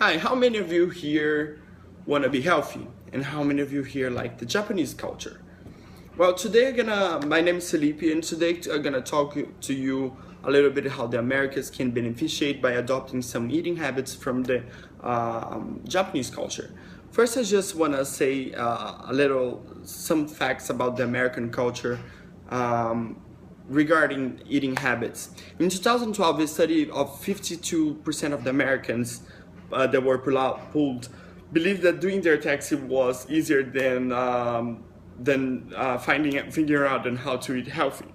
Hi, how many of you here want to be healthy? And how many of you here like the Japanese culture? Well, today my name is Felipe, and today I'm gonna talk to you a little bit how the Americans can beneficiate by adopting some eating habits from the Japanese culture. First, I just wanna say some facts about the American culture regarding eating habits. In 2012, a study of 52% of the Americans that were polled believed that doing their taxi was easier than figuring out on how to eat healthy.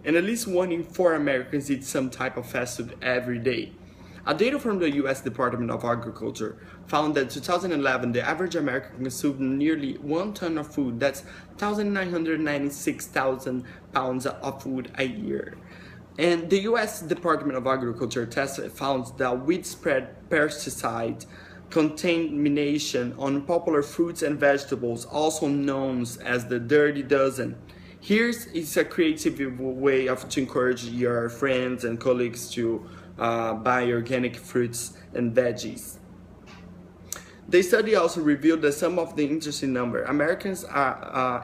And at least 1 in 4 Americans eat some type of fast food every day. A data from the US Department of Agriculture found that in 2011, the average American consumed nearly 1 ton of food. That's 1,996,000 pounds of food a year. And the US Department of Agriculture found that widespread pesticide contamination on popular fruits and vegetables, also known as the Dirty Dozen. Here's a creative way to encourage your friends and colleagues to buy organic fruits and veggies. The study also revealed that some of the interesting number. Americans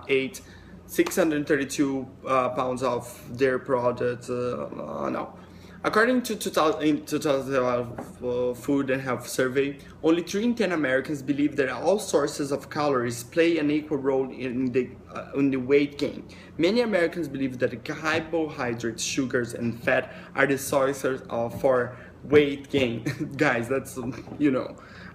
ate 632 pounds of dairy products. According to 2012 Food and Health Survey, only 3 in 10 Americans believe that all sources of calories play an equal role in the weight gain. Many Americans believe that carbohydrates, sugars, and fat are the sources for weight gain. Guys, that's,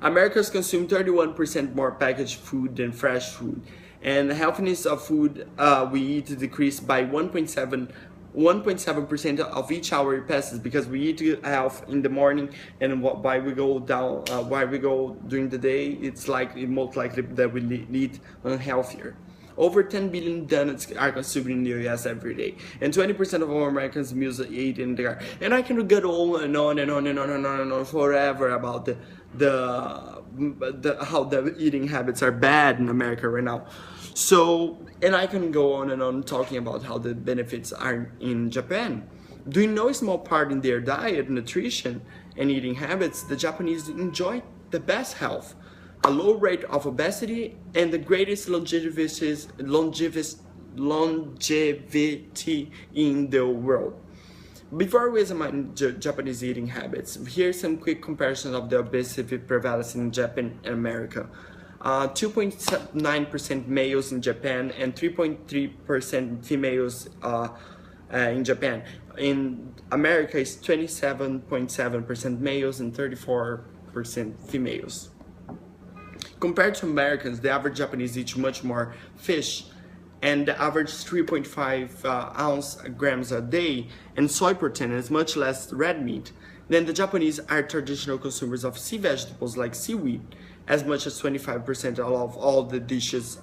Americans consume 31% more packaged food than fresh food. And the healthiness of food we eat decreased by 1.7% of each hour it passes, because we eat health in the morning, and while we go during the day, it's most likely that we eat unhealthier. Over 10 billion donuts are consumed in the US every day, and 20% of all Americans' meals are eaten in the car. And I can get on and on and on and on and on and on forever about how the eating habits are bad in America right now. So, and I can go on and on talking about how the benefits are in Japan. Do you know a small part in their diet, nutrition, and eating habits? The Japanese enjoy the best health, a low rate of obesity, and the greatest longevity in the world. Before we examine Japanese eating habits, here's some quick comparison of the obesity prevalence in Japan and America. 2.9% males in Japan and 3.3% females in Japan. In America, it's 27.7% males and 34% females. Compared to Americans, the average Japanese eats much more fish, and the average 3.5 grams a day, and soy protein is much less red meat. Then the Japanese are traditional consumers of sea vegetables like seaweed. As much as 25% of all the dishes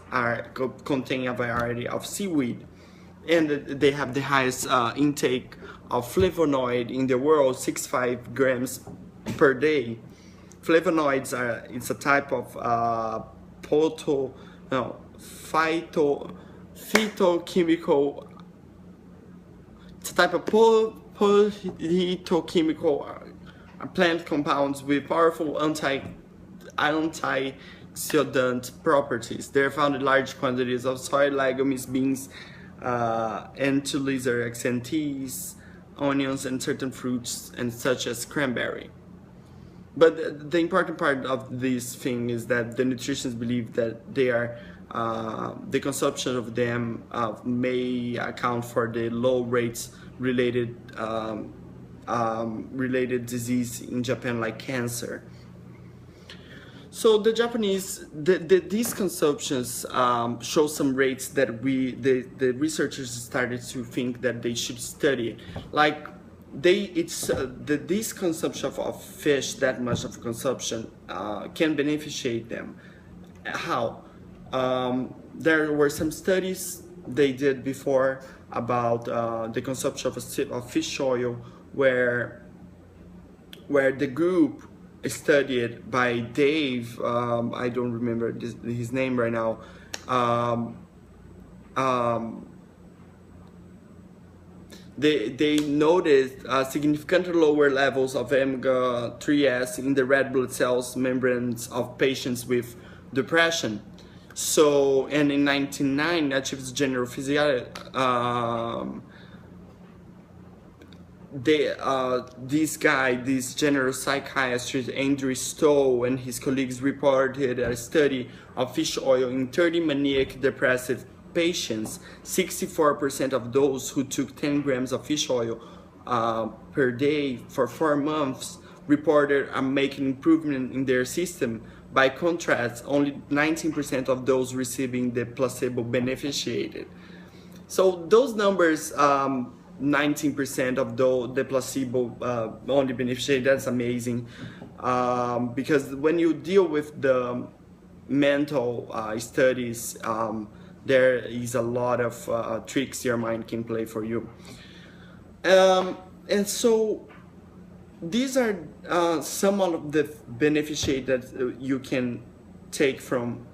contain a variety of seaweed. And they have the highest intake of flavonoid in the world, 65 grams per day. Flavonoids it's a type of phytochemical. It's a type of phytochemical plant compounds with powerful antioxidant properties. They are found in large quantities of soy, legumes, beans, and to lizards and teas, onions, and certain fruits, and such as cranberry. But the important part of this thing is that the nutritionists believe that they are the consumption of them may account for the low rates related disease in Japan, like cancer. So the Japanese, these consumptions show some rates that the researchers started to think that they should study. Like this consumption of fish, that much of consumption can beneficiate them. How? There were some studies they did before about the consumption of fish oil, where the group studied by Dave, I don't remember his name right now, they noticed significantly lower levels of omega-3s in the red blood cells membranes of patients with depression. So, and in 1999, achieved general physiology. This general psychiatrist Andrew Stowe and his colleagues reported a study of fish oil in 30 maniac depressive patients. 64% of those who took 10 grams of fish oil per day for 4 months reported making improvement in their system. By contrast, only 19% of those receiving the placebo beneficiated. So those numbers, 19% of the placebo only beneficiated, that's amazing. Because when you deal with the mental studies, there is a lot of tricks your mind can play for you. And so these are some of the benefits that you can take from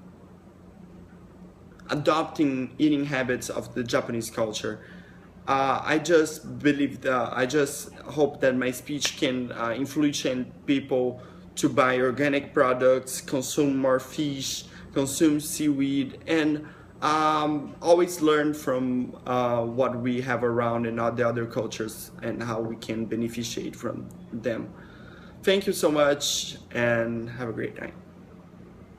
adopting eating habits of the Japanese culture. I just hope that my speech can influence people to buy organic products, consume more fish, consume seaweed, and always learn from what we have around in all the other cultures and how we can beneficiate from them. Thank you so much and have a great night.